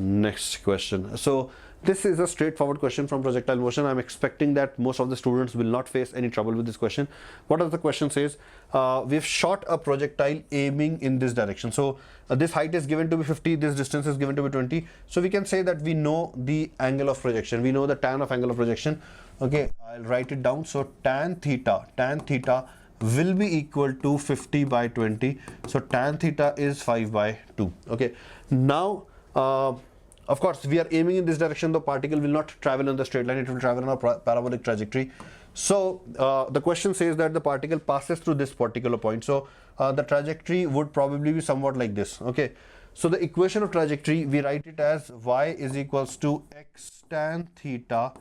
Next question. So this is a straightforward question from projectile motion. I'm expecting that most of the students will not face any trouble with this question. What does the question says? We've shot a projectile aiming in this direction. So this height is given to be 50, this distance is given to be 20. So we can say that we know the angle of projection. We know the tan of angle of projection. Okay, I'll write it down. So tan theta will be equal to 50 by 20. So tan theta is 5 by 2. Okay, now of course we are aiming in this direction. The particle will not travel in the straight line, it will travel on a parabolic trajectory. So the question says that the particle passes through this particular point. So the trajectory would probably be somewhat like this. Okay, so the equation of trajectory, we write it as y is equals to x tan theta,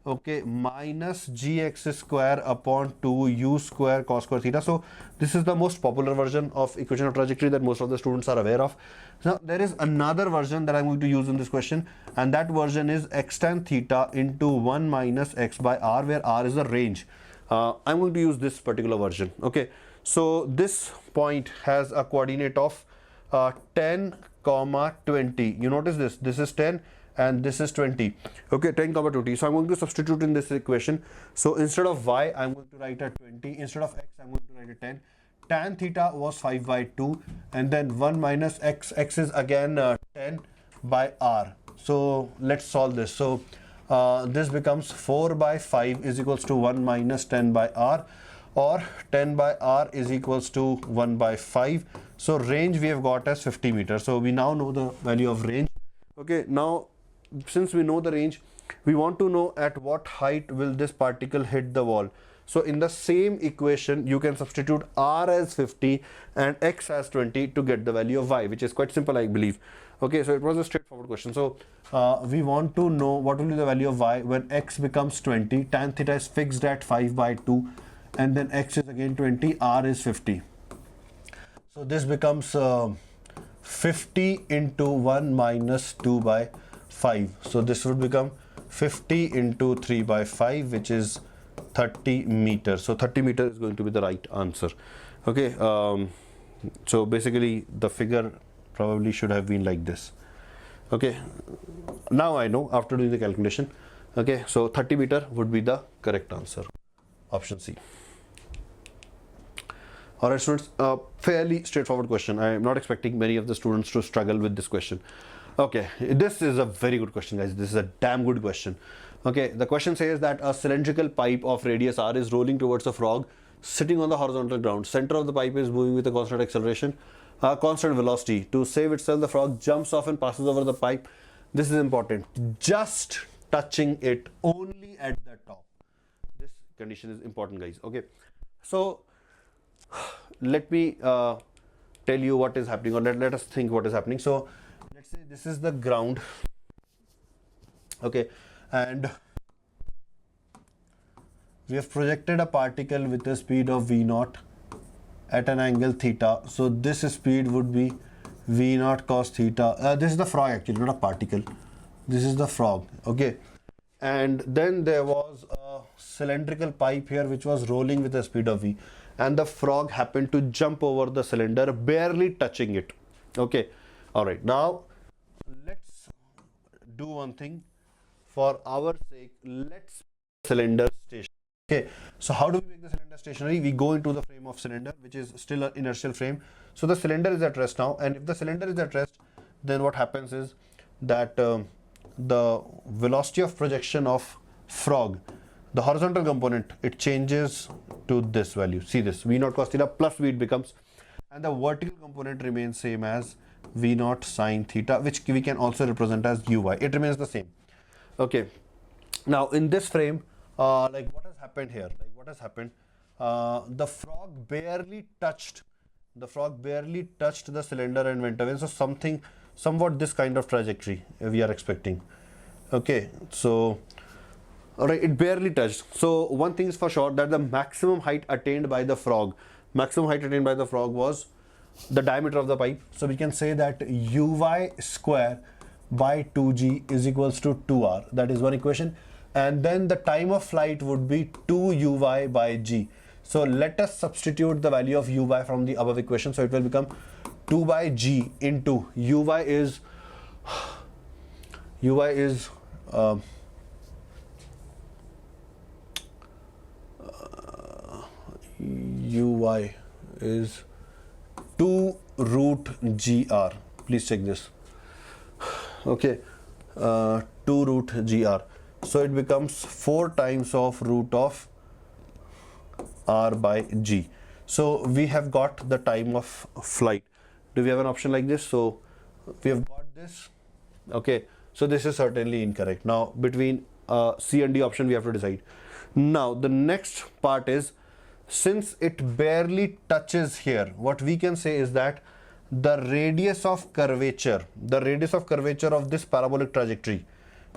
okay, minus gx square upon 2 u square cos square theta. So this is the most popular version of equation of trajectory that most of the students are aware of. Now there is another version that I'm going to use in this question, and that version is x tan theta into 1 minus x by r, where r is the range. I'm going to use this particular version. Okay, so this point has a coordinate of 10 comma 20. You notice this is 10 and this is 20. Okay, 10 comma 20. So I'm going to substitute in this equation. So instead of y, I'm going to write a 20. Instead of x, I'm going to write a 10. Tan theta was 5 by 2, and then 1 minus x is again 10 by r. So let's solve this. So this becomes 4 by 5 is equals to 1 minus 10 by r, or 10 by r is equals to 1 by 5. So range we have got as 50 meters. So we now know the value of range. Okay, now since we know the range, we want to know at what height will this particle hit the wall. So in the same equation, you can substitute r as 50 and x as 20 to get the value of y, which is quite simple, I believe. Okay, so it was a straightforward question. So we want to know what will be the value of y when x becomes 20. Tan theta is fixed at 5 by 2, and then x is again 20, r is 50. So this becomes 50 into 1 minus 2 by 5. So this would become 50 into 3 by 5, which is 30 meters. So 30 meters is going to be the right answer. Okay, so basically the figure probably should have been like this. Okay, now I know after doing the calculation. Okay, so 30 meter would be the correct answer. Option C. Alright students, fairly straightforward question. I am not expecting many of the students to struggle with this question. Okay, this is a very good question, guys. This is a damn good question. Okay, the question says that a cylindrical pipe of radius r is rolling towards a frog sitting on the horizontal ground. Center of the pipe is moving with a constant acceleration, constant velocity. To save itself, the frog jumps off and passes over the pipe. This is important. Just touching it only at the top. This condition is important, guys. Okay, so let me tell you what is happening, or let us think what is happening. So let's say this is the ground. Okay, and we have projected a particle with a speed of v0 at an angle theta. So this speed would be v0 cos theta. This is the frog actually, not a particle. This is the frog. Okay, and then there was a cylindrical pipe here which was rolling with a speed of v, and the frog happened to jump over the cylinder, barely touching it. Okay, all right, now let's do one thing. For our sake, let's make the cylinder stationary. Okay, so how do we make the cylinder stationary? We go into the frame of cylinder, which is still an inertial frame. So the cylinder is at rest now, and if the cylinder is at rest, then what happens is that the velocity of projection of frog, the horizontal component, it changes to this value. See this, v0 cos theta plus v it becomes, and the vertical component remains same as v0 sin theta, which we can also represent as uy. It remains the same. Okay, now in this frame, like what has happened here? Like what has happened? The frog barely touched the cylinder and went away. So somewhat this kind of trajectory we are expecting. Okay, so all right, it barely touched. So one thing is for sure, that the maximum height attained by the frog was the diameter of the pipe. So we can say that uy square by 2g is equals to 2r. That is one equation. And then the time of flight would be 2uy by g. So let us substitute the value of uy from the above equation. So it will become 2 by g into uy is uy is uy is 2 root gr. Please check this. Okay, 2 root gr. So it becomes 4 times of root of r by g. So we have got the time of flight. Do we have an option like this? So we have got this. Okay, so this is certainly incorrect. Now between C and D option we have to decide. Now the next part is, since it barely touches here, what we can say is that the radius of curvature of this parabolic trajectory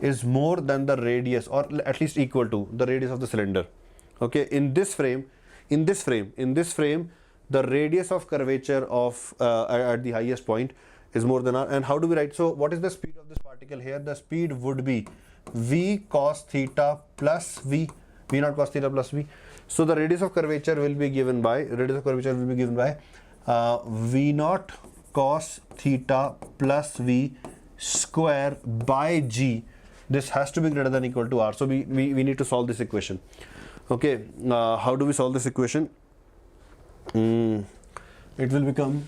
is more than the radius, or at least equal to the radius of the cylinder. Okay, in this frame, the radius of curvature of at the highest point is more than r. And how do we write? So what is the speed of this particle here? The speed would be v cos theta plus v naught cos theta plus v. So the radius of curvature will be given by v naught cos theta plus v square by g. This has to be greater than or equal to r. So we need to solve this equation. Okay, how do we solve this equation? It will become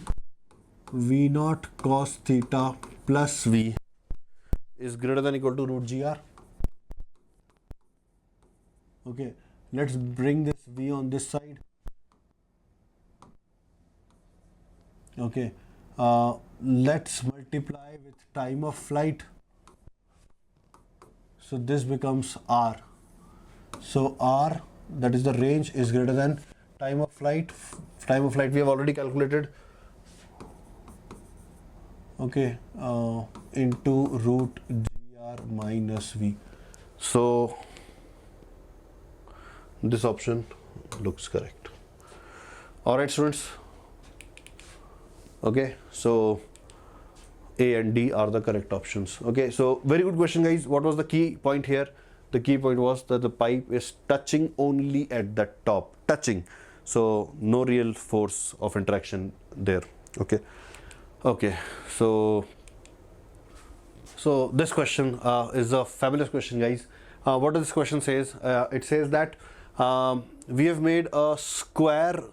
v naught cos theta plus v is greater than or equal to root gr. Okay, let's bring this v on this side. Okay, let's multiply with time of flight. So this becomes r. So r, that is the range, is greater than time of flight. Time of flight we have already calculated. Okay, into root gr minus v. So this option looks correct. All right, students. Okay, so A and D are the correct options. Okay, so very good question, guys. What was the key point here? The key point was that the pipe is touching only at the top, so no real force of interaction there. Okay, so this question is a fabulous question, guys. What does this question says? It says that we have made a square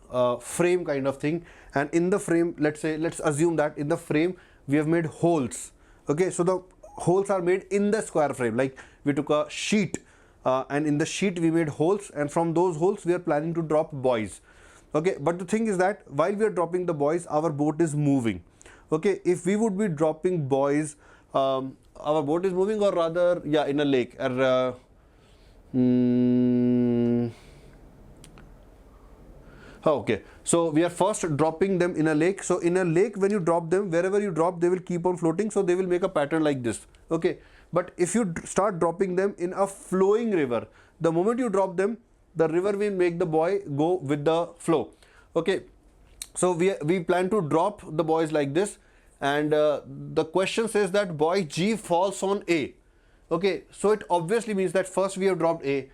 frame kind of thing, and in the frame, let's assume that in the frame we have made holes. Okay, so the holes are made in the square frame. Like we took a sheet and in the sheet we made holes, and from those holes we are planning to drop buoys. Okay, but the thing is that while we are dropping the buoys, our boat is moving. Okay, if we would be dropping buoys, our boat is moving, or rather, yeah, in a lake. Okay, so we are first dropping them in a lake. So in a lake, when you drop them, wherever you drop, they will keep on floating, so they will make a pattern like this. Okay, but if you start dropping them in a flowing river, the moment you drop them, the river will make the buoy go with the flow. Okay, so we plan to drop the buoys like this, and the question says that buoy G falls on A. Okay, so it obviously means that first we have dropped A,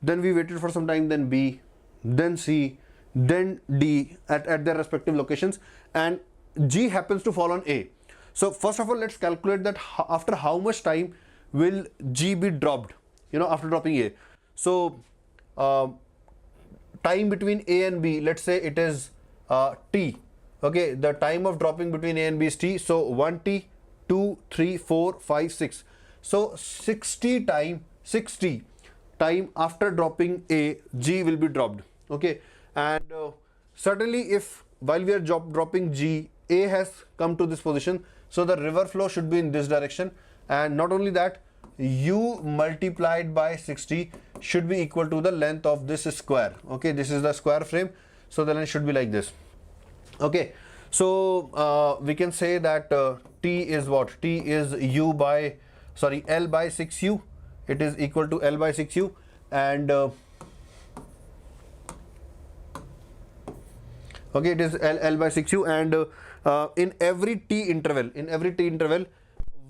then we waited for some time, then B, then C, then D at their respective locations, and G happens to fall on A. So first of all, let's calculate that after how much time will G be dropped, after dropping A. So time between A and B, let's say it is T. Okay, the time of dropping between A and B is T. So 1T, 2, 3, 4, 5, 6. So 60 time after dropping A, G will be dropped. Okay, and certainly if while we are dropping G, A has come to this position, so the river flow should be in this direction, and not only that, U multiplied by 60 should be equal to the length of this square. Okay, this is the square frame, so the length should be like this. Okay, so we can say that T is what? T is L by 6U. It is equal to L by 6U, and okay, it is L by 6U, and in every T interval,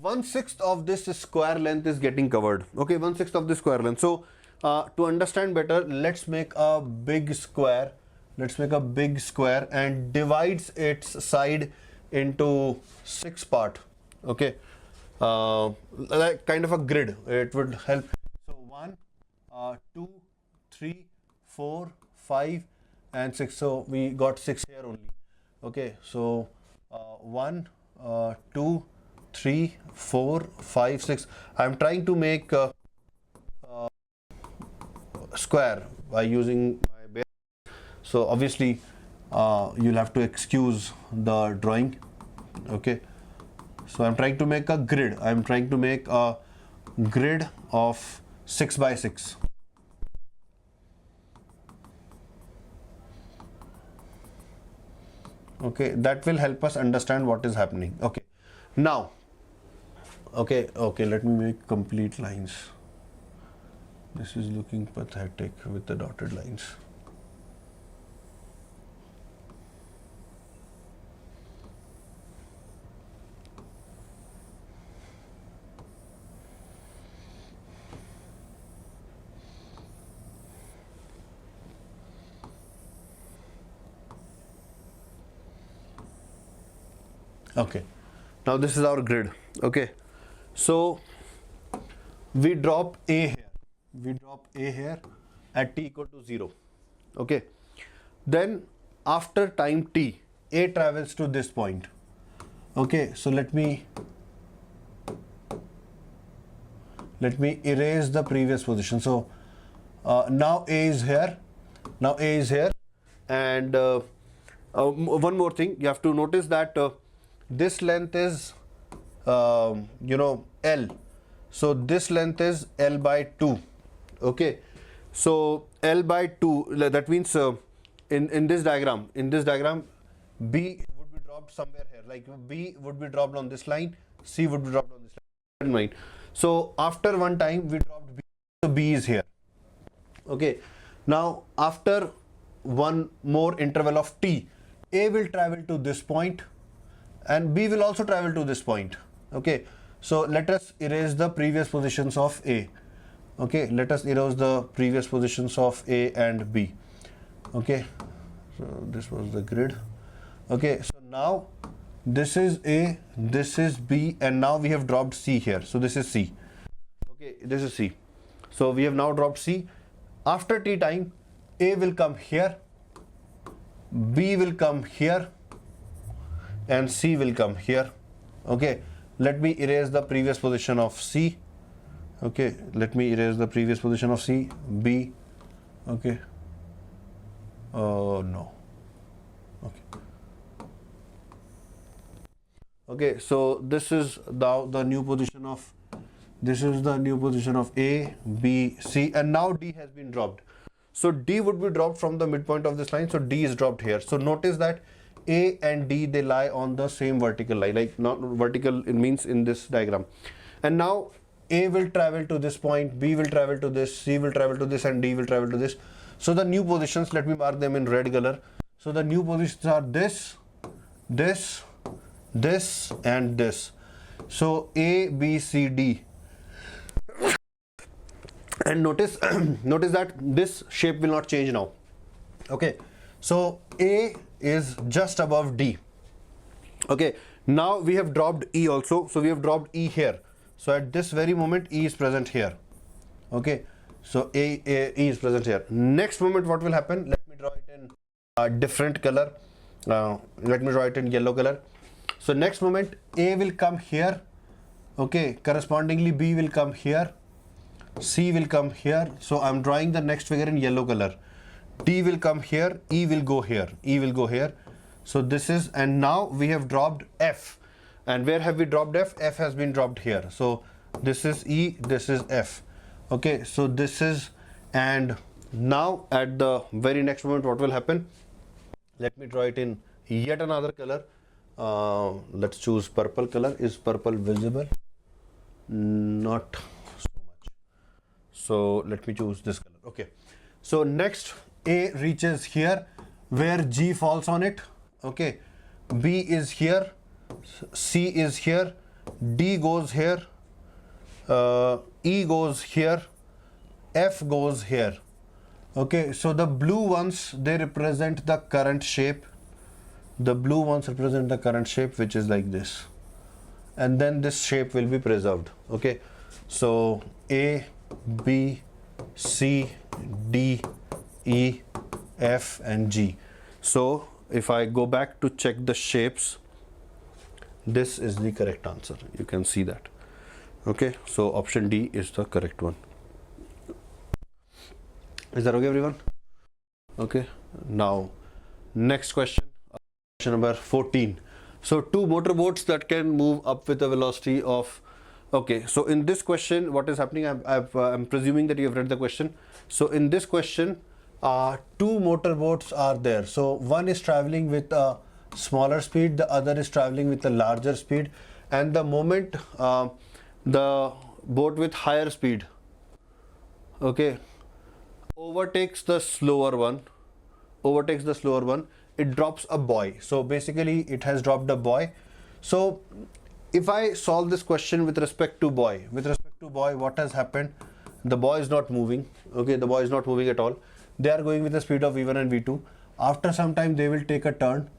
1/6 of this square length is getting covered. Okay, 1/6 of this square length. So to understand better, let's make a big square. And divides its side into 6 parts. Okay, like kind of a grid. It would help. So 1, 2, 3, 4, 5 and 6. So we got 6 here only. Okay, so 1, 2, 3, 4, 5, 6. I'm trying to make a square by using my bare. So obviously you'll have to excuse the drawing. Okay, so I'm trying to make a grid. I'm trying to make a grid of 6 by 6. Okay, that will help us understand what is happening. Okay, now okay, let me make complete lines. This is looking pathetic with the dotted lines. Okay, now this is our grid. Okay, so we drop A here. We drop A here at t equal to 0. Okay, then after time t, A travels to this point. Okay, so let me erase the previous position. So now A is here. Now A is here, and one more thing, you have to notice that this length is L. So this length is L by 2. Okay, so L by 2, that means in this diagram, B would be dropped somewhere here, like B would be dropped on this line, C would be dropped on this line. So after one time we dropped B, so B is here. Okay, now after one more interval of t, A will travel to this point and B will also travel to this point. Okay, so let us erase the previous positions of A. Okay, let us erase the previous positions of A and B. Okay, so this was the grid. Okay, so now this is A, this is B, and now we have dropped C here. So this is C. Okay, this is C. So we have now dropped C. After t time, A will come here, B will come here, and C will come here. Okay, let me erase the previous position of C. Okay, let me erase the previous position of C, B. Okay, no. Okay. Okay, so this is now the new position of, A, B, C, and now D has been dropped. So D would be dropped from the midpoint of this line, so D is dropped here. So notice that A and D, they lie on the same vertical line, like not vertical, it means in this diagram. And now A will travel to this point, B will travel to this, C will travel to this, and D will travel to this. So the new positions, let me mark them in red color. So the new positions are this, this, this, and this. So A, B, C, D. And notice notice that this shape will not change now. Okay, so A is just above D. Okay, now we have dropped E also, so we have dropped E here. So at this very moment E is present here. Okay, so E is present here. Next moment what will happen, let me draw it in a different color. Let me draw it in yellow color. So next moment A will come here. Okay, correspondingly B will come here, C will come here. So I'm drawing the next figure in yellow color. D will come here, E will go here, E will go here. So this is, and now we have dropped F. And where have we dropped F? F has been dropped here. So this is E, this is F. Okay, so this is, and now at the very next moment what will happen? Let me draw it in yet another color. Let's choose purple color. Is purple visible? Not so much. So let me choose this color. Okay, so next A reaches here where G falls on it. Okay, B is here, C is here, D goes here, E goes here, F goes here. Okay, so the blue ones, they represent the current shape. The blue ones represent the current shape, which is like this. and then this shape will be preserved. Okay, so A, B, C, D, E, F and G. So if I go back to check the shapes, this is the correct answer. You can see that. Okay, so option D is the correct one. Is that okay, everyone? Okay, now next question, question number 14. So two motorboats that can move up with a velocity of, okay, so in this question what is happening, I'm presuming that you have read the question. So in this question, two motorboats are there. So one is traveling with a smaller speed, the other is traveling with a larger speed, and the moment the boat with higher speed, okay, overtakes the slower one, it drops a buoy. So basically it has dropped a buoy. So if I solve this question with respect to buoy, what has happened? The buoy is not moving. Okay, the buoy is not moving at all. They are going with the speed of V1 and V2. After some time they will take a turn.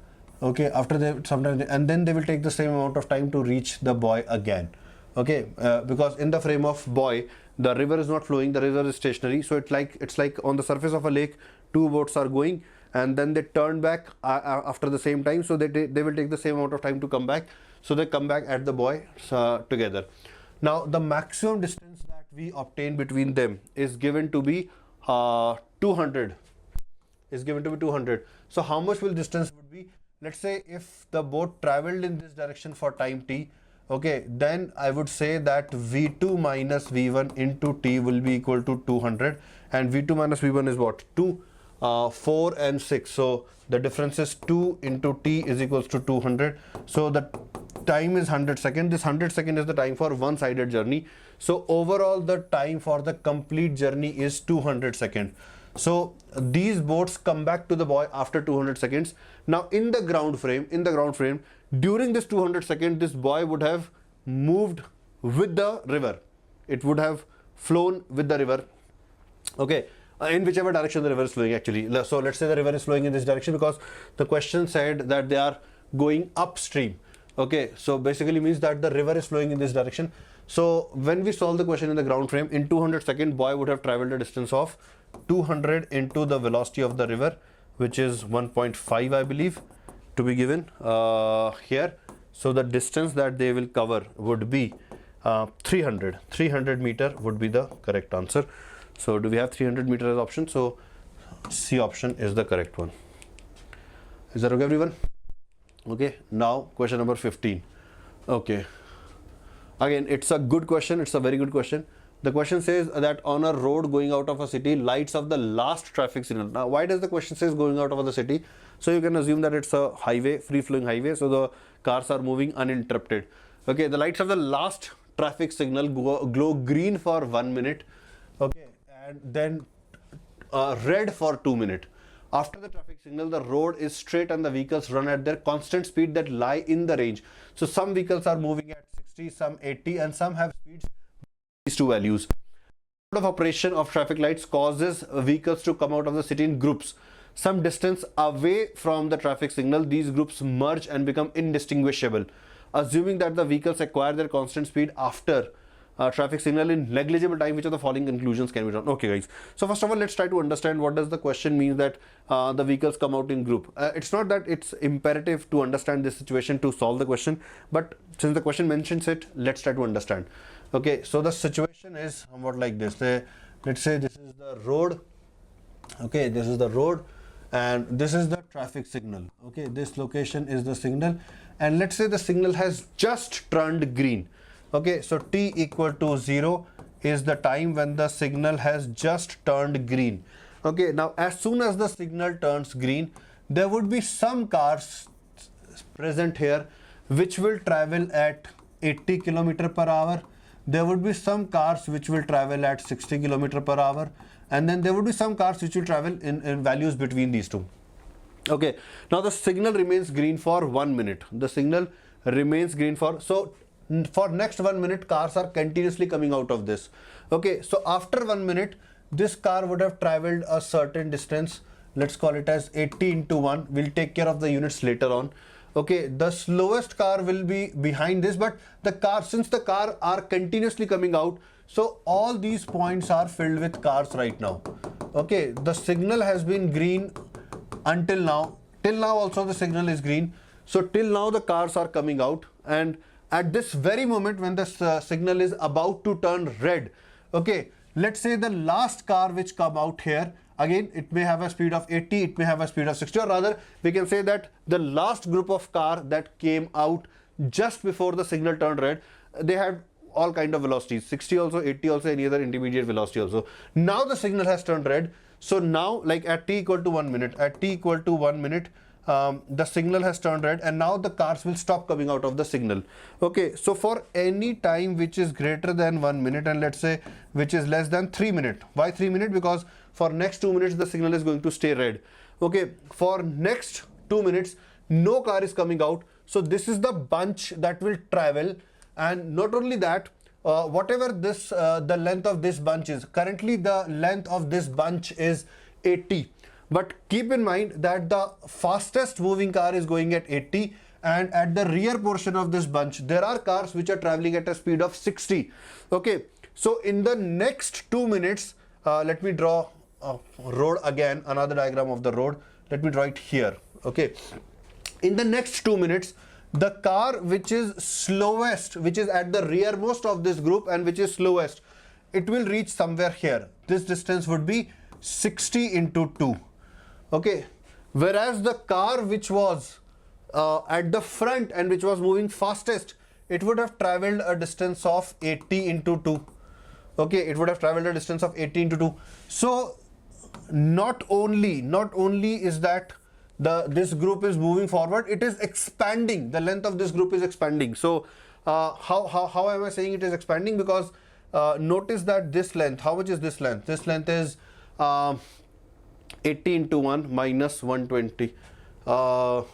Okay, and then they will take the same amount of time to reach the buoy again. Okay, because in the frame of buoy, the river is not flowing, the river is stationary. So it's like on the surface of a lake, two boats are going, and then they turn back after the same time. So they will take the same amount of time to come back. So they come back at the buoy together. Now the maximum distance that we obtain between them is given to be 200. So how much will distance would be? Let's say if the boat traveled in this direction for time t, okay, then I would say that V2 minus V1 into t will be equal to 200, and V2 minus V1 is what? 2, 4 and 6. So the difference is 2 into t is equals to 200. So the time is 100 seconds. This 100 seconds is the time for one-sided journey. So overall the time for the complete journey is 200 seconds. So these boats come back to the buoy after 200 seconds. Now in the ground frame, during this 200 seconds, this buoy would have moved with the river. It would have flown with the river. Okay, in whichever direction the river is flowing actually. So let's say the river is flowing in this direction because the question said that they are going upstream. Okay, so basically means that the river is flowing in this direction. So when we solve the question in the ground frame, in 200 seconds, buoy would have traveled a distance of 200 into the velocity of the river, which is 1.5, I believe, to be given here. So the distance that they will cover would be 300 meter would be the correct answer. So do we have 300 meter as option? So C option is the correct one. Is that okay, everyone? Okay, now question number 15. Okay, again it's a good question, it's a very good question. The question says that on a road going out of a city, lights of the last traffic signal. Now why does the question says going out of the city? So you can assume that it's a highway, free flowing highway, so the cars are moving uninterrupted. Okay, the lights of the last traffic signal glow green for 1 minute, okay, and then red for 2 minutes. After the traffic signal, the road is straight and the vehicles run at their constant speed that lie in the range. So some vehicles are moving at 60, some 80, and some have speeds these two values. The mode of operation of traffic lights causes vehicles to come out of the city in groups. Some distance away from the traffic signal, these groups merge and become indistinguishable. Assuming that the vehicles acquire their constant speed after traffic signal in negligible time, which of the following conclusions can be drawn? Okay guys, so first of all let's try to understand what does the question mean that the vehicles come out in group. It's not that it's imperative to understand this situation to solve the question, but since the question mentions it, let's try to understand. Okay, so the situation is somewhat like this. Let's say this is the road. Okay, this is the road and this is the traffic signal. Okay, this location is the signal, and let's say the signal has just turned green. Okay, so t equal to 0 is the time when the signal has just turned green. Okay, now as soon as the signal turns green, there would be some cars present here which will travel at 80 km per hour. There would be some cars which will travel at 60 km per hour, and then there would be some cars which will travel in values between these two. Okay, now the signal remains green for 1 minute. The signal remains green for next 1 minute cars are continuously coming out of this. Okay, so after 1 minute this car would have traveled a certain distance. Let's call it as 80 into 1. We'll take care of the units later on. Okay, the slowest car will be behind this, but the car, since the car are continuously coming out, so all these points are filled with cars right now. Okay, the signal has been green until now. Till now also the signal is green. So till now the cars are coming out, and at this very moment when the signal is about to turn red, okay, let's say the last car which come out here, again it may have a speed of 80, it may have a speed of 60, or rather we can say that the last group of car that came out just before the signal turned red, they had all kind of velocities, 60 also, 80 also, any other intermediate velocity also. Now the signal has turned red. So now, like at t equal to 1 minute, the signal has turned red, and now the cars will stop coming out of the signal. Okay, so for any time which is greater than 1 minute, and let's say which is less than 3 minutes. Why 3 minutes? Because for next 2 minutes the signal is going to stay red. Okay, for next 2 minutes no car is coming out. So this is the bunch that will travel, and not only that, whatever this the length of this bunch is, currently the length of this bunch is 80, but keep in mind that the fastest moving car is going at 80, and at the rear portion of this bunch there are cars which are traveling at a speed of 60. Okay, so in the next 2 minutes, let me draw a road again, another diagram of the road. Let me draw it here. Okay, in the next 2 minutes, the car which is slowest, which is at the rearmost of this group and which is slowest, it will reach somewhere here. This distance would be 60 into 2. Okay, whereas the car which was at the front and which was moving fastest, it would have traveled a distance of 80 into 2. Okay, it would have traveled a distance of 80 into 2. So not only is that this group is moving forward, it is expanding. The length of this group is expanding. So how am I saying it is expanding? Because notice that this length, how much is this length? This length is 80 into 1 minus 120. So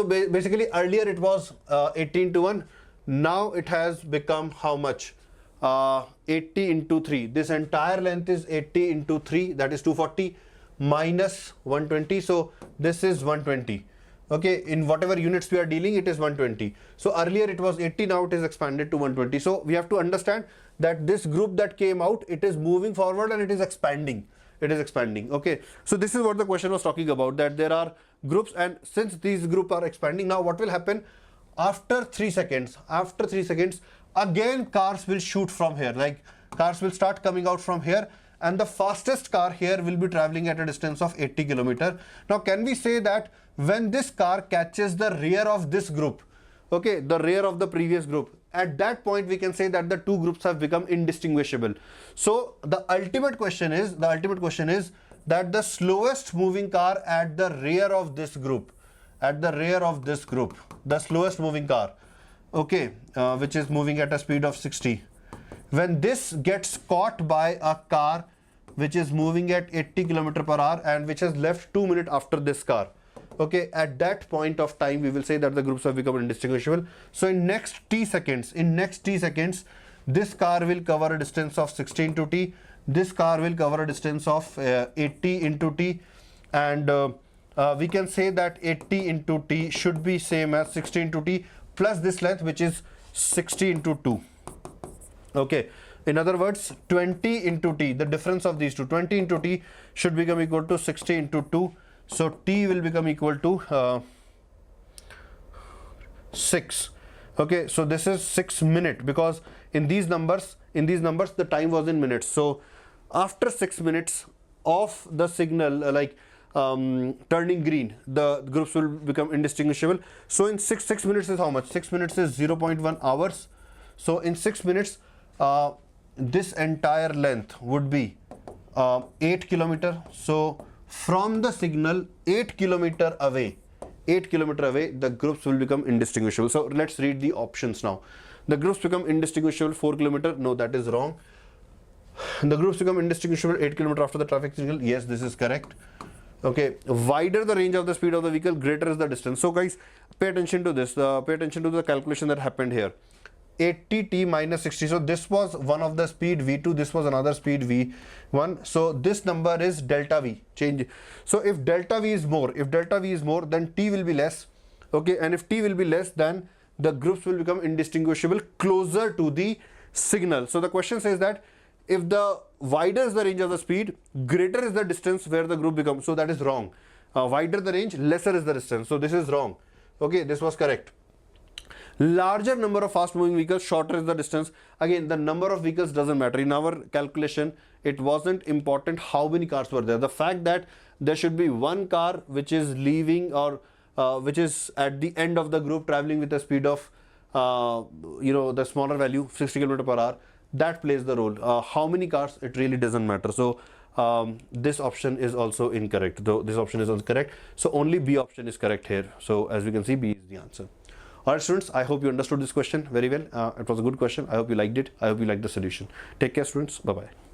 basically earlier it was 80 into 1. Now it has become how much? 80 into 3. This entire length is 80 into 3, that is 240. Minus 120, so this is 120. Okay, in whatever units we are dealing, it is 120. So earlier it was 80, now it is expanded to 120. So we have to understand that this group that came out, it is moving forward and it is expanding. It is expanding. Okay, so this is what the question was talking about, that there are groups, and since these groups are expanding, now what will happen after 3 seconds? After 3 seconds, again cars will shoot from here, like cars will start coming out from here, and the fastest car here will be traveling at a distance of 80 kilometer. Now can we say that when this car catches the rear of this group, okay, the rear of the previous group, at that point we can say that the two groups have become indistinguishable. So the ultimate question is that the slowest moving car at the rear of this group, the slowest moving car, okay, which is moving at a speed of 60, when this gets caught by a car which is moving at 80 km per hour and which has left 2 minutes after this car, okay, at that point of time we will say that the groups have become indistinguishable. So in next t seconds, this car will cover a distance of 60 into t, this car will cover a distance of 80 into t, and we can say that 80 into t should be same as 60 into t plus this length, which is 60 into 2. Okay, in other words, 20 into t, the difference of these two, 20 into t should become equal to 60 into 2. So t will become equal to 6. Okay, so this is 6 minutes, because in these numbers the time was in minutes. So after 6 minutes of the signal turning green, the groups will become indistinguishable. So in 6 minutes is how much? 6 minutes is 0.1 hours. So in 6 minutes this entire length would be 8 kilometer. So from the signal 8 kilometer away, the groups will become indistinguishable. So let's read the options now. The groups become indistinguishable 4 kilometer. No, that is wrong. The groups become indistinguishable 8 kilometer after the traffic signal. Yes, this is correct. Okay, wider the range of the speed of the vehicle, greater is the distance. So guys, pay attention to this. Pay attention to the calculation that happened here. 80t minus 60. So this was one of the speed v2, this was another speed v1. So this number is delta v change. So if delta v is more, then t will be less. okay, and if t will be less, then the groups will become indistinguishable closer to the signal. So the question says that if the wider is the range of the speed, greater is the distance where the group becomes. So that is wrong. Wider the range, lesser is the distance. So this is wrong. Okay, this was correct. Larger number of fast moving vehicles, shorter is the distance. Again, the number of vehicles doesn't matter. In our calculation, it wasn't important how many cars were there. The fact that there should be one car which is leaving or which is at the end of the group traveling with a speed of the smaller value 60 km per hour, that plays the role. How many cars, it really doesn't matter. So this option is also incorrect, though this option is also correct. So only B option is correct here. So as we can see, B is the answer. Alright students, I hope you understood this question very well. It was a good question. I hope you liked it. I hope you liked the solution. Take care students. Bye bye.